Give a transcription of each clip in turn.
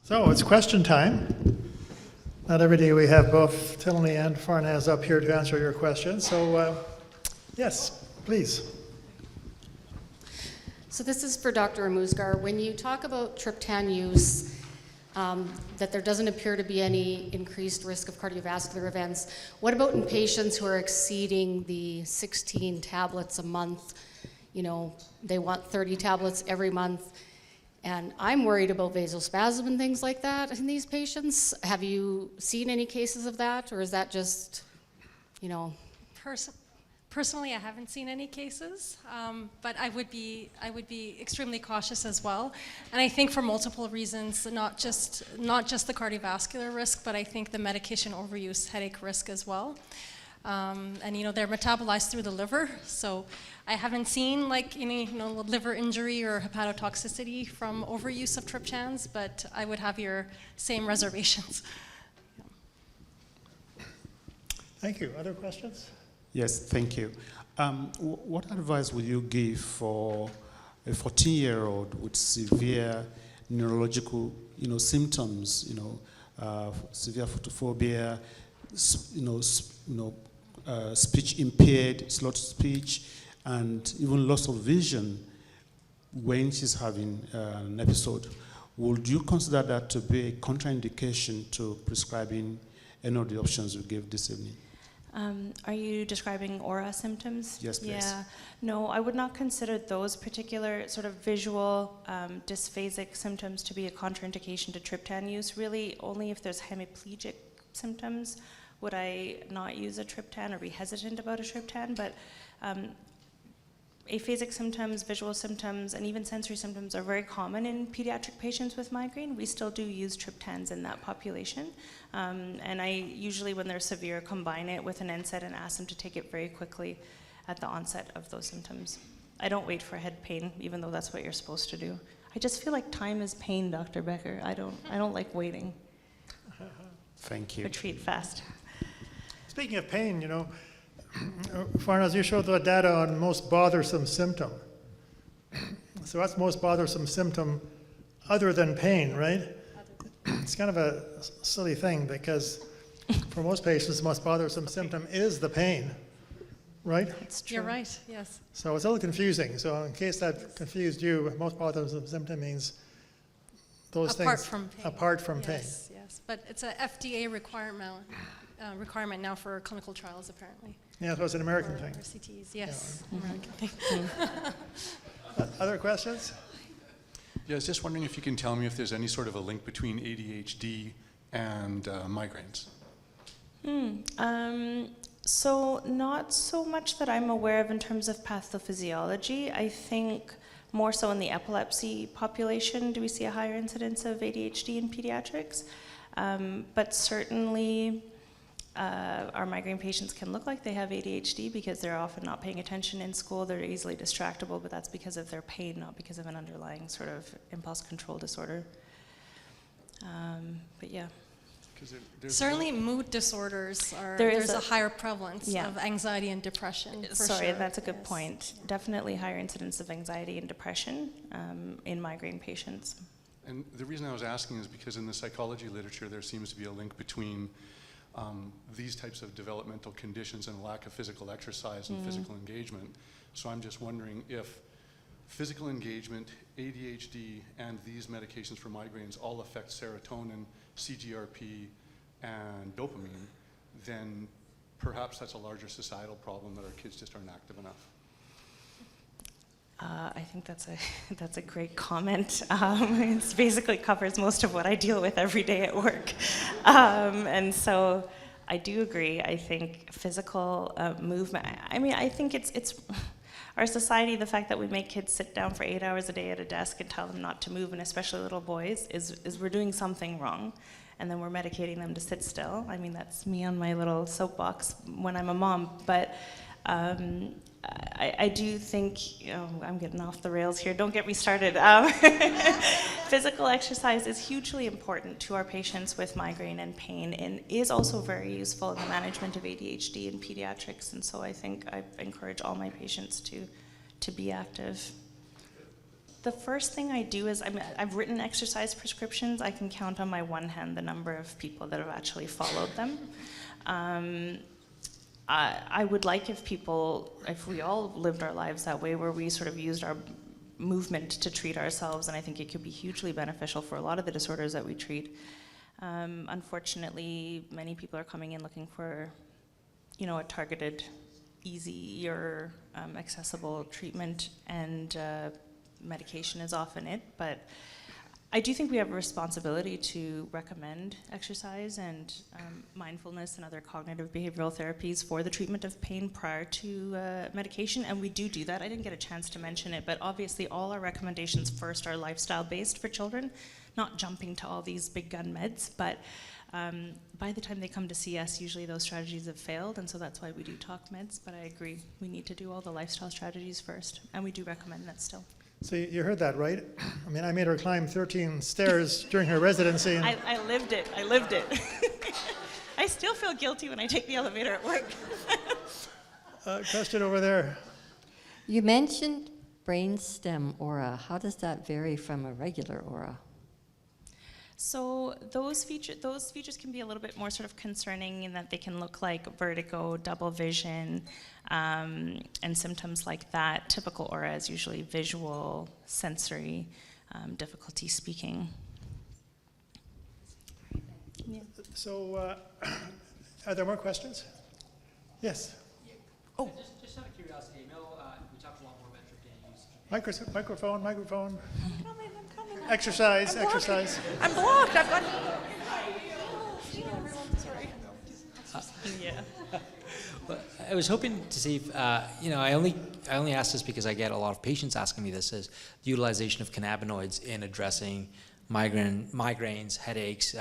So it's question time. Not every day we have both Thilinie and Farnaz up here to answer your questions. So yes, please. So this is for Dr. Amoozegar. When you talk about triptan use, that there doesn't appear to be any increased risk of cardiovascular events, what about in patients who are exceeding the 16 tablets a month? You know, they want 30 tablets every month. And I'm worried about vasospasm and things like that in these patients. Have you seen any cases of that, or is that just, you know? Personally, I haven't seen any cases, but I would be extremely cautious as well. And I think for multiple reasons, not just the cardiovascular risk, but I think the medication overuse headache risk as well. And you know, they're metabolized through the liver, so I haven't seen like any liver injury or hepatotoxicity from overuse of triptans, but I would have your same reservations. Thank you. Other questions? Yes, thank you. What advice would you give for a 14-year-old with severe neurological, symptoms, severe photophobia, speech impaired, slurred speech, and even loss of vision when she's having an episode? Would you consider that to be a contraindication to prescribing any of the options we gave this evening? Are you describing aura symptoms? Yes, please. Yeah. No, I would not consider those particular sort of visual dysphasic symptoms to be a contraindication to triptan use. Really, only if there's hemiplegic symptoms would I not use a triptan or be hesitant about a triptan. But aphasic symptoms, visual symptoms, and even sensory symptoms are very common in pediatric patients with migraine. We still do use triptans in that population. And I usually, when they're severe, combine it with an NSAID and ask them to take it very quickly at the onset of those symptoms. I don't wait for head pain, even though that's what you're supposed to do. I just feel like time is pain, Dr. Becker. I don't like waiting. Thank you. Retreat fast. Speaking of pain, Farnaz, you showed the data on most bothersome symptom. So what's most bothersome symptom other than pain, right? It's kind of a silly thing because for most patients, the most bothersome symptom is the pain, right? It's true. You're right, yes. So it's a little confusing. So in case that confused you, most bothersome symptom means those Apart things from pain. apart from Yes, yes. But it's a FDA requirement now for clinical trials, apparently. Yeah, so it's an American Or thing. CTs, yes, American thing. Other questions? Yeah, I was just wondering if you can tell me if there's any sort of a link between ADHD and migraines. So not so much that I'm aware of in terms of pathophysiology. I think more so in the epilepsy population do we see a higher incidence of ADHD in pediatrics. But certainly our migraine patients can look like they have ADHD because they're often not paying attention in school. They're easily distractible, but that's because of their pain, not because of an underlying sort of impulse control disorder. But yeah. Certainly mood disorders There's a higher prevalence Yeah. of anxiety and depression. For Sorry, sure. that's a good Yes. point. Definitely higher incidence of anxiety and depression in migraine patients. And the reason I was asking is because in the psychology literature, there seems to be a link between these types of developmental conditions and lack of physical exercise and physical engagement. So I'm just wondering if physical engagement, ADHD, and these medications for migraines all affect serotonin, CGRP, and dopamine, then perhaps that's a larger societal problem that our kids just aren't active enough. I think that's a great comment. It basically covers most of what I deal with every day at work. And so I do agree. I think physical movement, I think it's our society, the fact that we make kids sit down for 8 hours a day at a desk and tell them not to move, and especially little boys, is we're doing something wrong. And then we're medicating them to sit still. That's me on my little soapbox when I'm a mom. But I do think, I'm getting off the rails here, don't get me started. Physical exercise is hugely important to our patients with migraine and pain, and is also very useful in the management of ADHD in pediatrics. And so I think I encourage all my patients to be active. The first thing I do is I've written exercise prescriptions. I can count on my one hand the number of people that have actually followed them. I would like if we all lived our lives that way, where we sort of used our movement to treat ourselves, and I think it could be hugely beneficial for a lot of the disorders that we treat. Unfortunately, many people are coming in looking for, a targeted, easy or accessible treatment, and medication is often it. But I do think we have a responsibility to recommend exercise and mindfulness and other cognitive behavioral therapies for the treatment of pain prior to medication, and we do that. I didn't get a chance to mention it, but obviously all our recommendations first are lifestyle-based for children, not jumping to all these big gun meds, but by the time they come to see us, usually those strategies have failed, and so that's why we do talk meds, but I agree, we need to do all the lifestyle strategies first, and we do recommend that still. So you heard that, right? I mean, I made her climb 13 stairs during her residency. And I lived it. I still feel guilty when I take the elevator at work. Question over there. You mentioned brainstem aura. How does that vary from a regular aura? So those features can be a little bit more sort of concerning in that they can look like vertigo, double vision, and symptoms like that. Typical aura is usually visual, sensory, difficulty speaking. Yeah. So are there more questions? Yes. Oh. Just out of curiosity, I know we talked a lot more about triptan use. Microphone. I'm coming. Exercise. I'm blocked. I've got. Yeah. Well, I was hoping to see if, I only ask this because I get a lot of patients asking me this, is the utilization of cannabinoids in addressing migraines, headaches.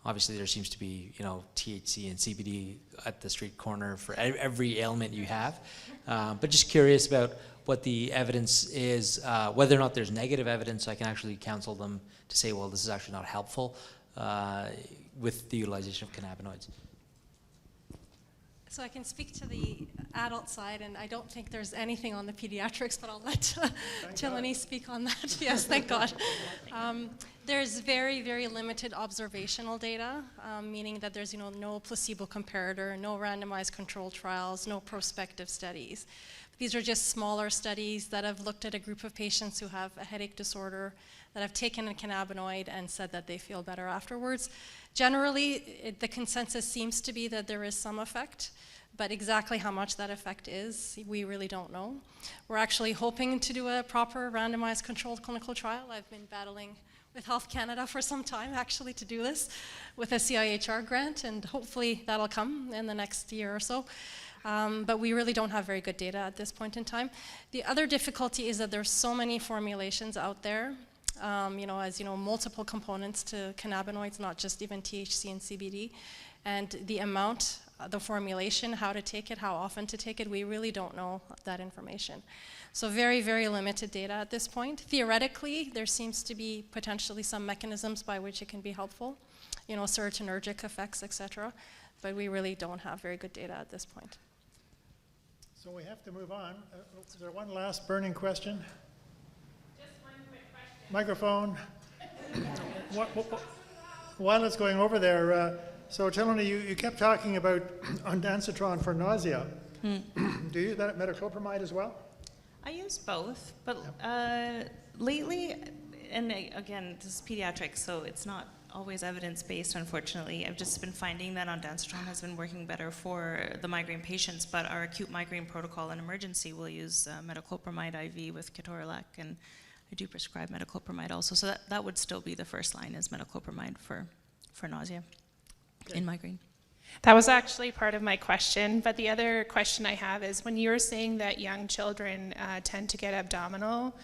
Obviously there seems to be, THC and CBD at the street corner for every ailment you have. But just curious about what the evidence is, whether or not there's negative evidence, so I can actually counsel them to say, well, this is actually not helpful with the utilization of cannabinoids. So I can speak to the adult side, and I don't think there's anything on the pediatrics, but I'll let Thilinie speak on that. Yes, thank God. There's very, very limited observational data, meaning that there's no placebo comparator, no randomized controlled trials, no prospective studies. These are just smaller studies that have looked at a group of patients who have a headache disorder that have taken a cannabinoid and said that they feel better afterwards. Generally, the consensus seems to be that there is some effect, but exactly how much that effect is, we really don't know. We're actually hoping to do a proper randomized controlled clinical trial. I've been battling with Health Canada for some time actually to do this with a CIHR grant, and hopefully that'll come in the next year or so. But we really don't have very good data at this point in time. The other difficulty is that there's so many formulations out there, multiple components to cannabinoids, not just even THC and CBD, and the amount, the formulation, how to take it, how often to take it, we really don't know that information. So very, very limited data at this point. Theoretically, there seems to be potentially some mechanisms by which it can be helpful, serotonergic effects, etc., but we really don't have very good data at this point. So we have to move on. Is there one last burning question? Just one quick question. Microphone. While it's going over there, so Thilinie, you kept talking about ondansetron for nausea. Do you use that at metoclopramide as well? I use both, but lately, and again, this is pediatrics, so it's not always evidence-based, unfortunately. I've just been finding that ondansetron has been working better for the migraine patients, but our acute migraine protocol in emergency will use metoclopramide IV with ketorolac, and I do prescribe metoclopramide also, so that would still be the first line, is metoclopramide for nausea in migraine. That was actually part of my question, but the other question I have is, when you were saying that young children tend to get abdominal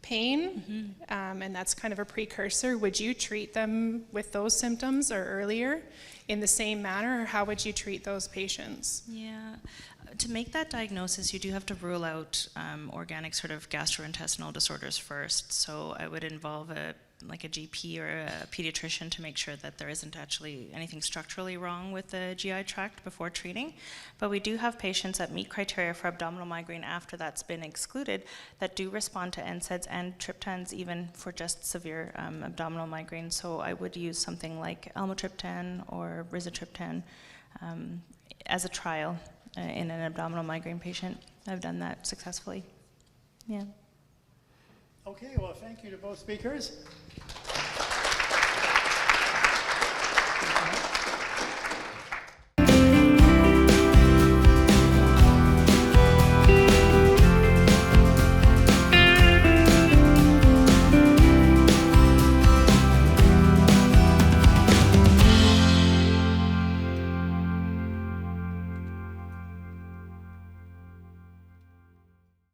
pain, and that's kind of a precursor, would you treat them with those symptoms or earlier in the same manner, or how would you treat those patients? Yeah, to make that diagnosis, you do have to rule out organic sort of gastrointestinal disorders first. So I would involve a like a GP or a pediatrician to make sure that there isn't actually anything structurally wrong with the GI tract before treating. But we do have patients that meet criteria for abdominal migraine after that's been excluded that do respond to NSAIDs and triptans even for just severe abdominal migraine. So I would use something like amitriptan or rizatriptan as a trial in an abdominal migraine patient. I've done that successfully. Yeah. Okay, well, thank you to both speakers.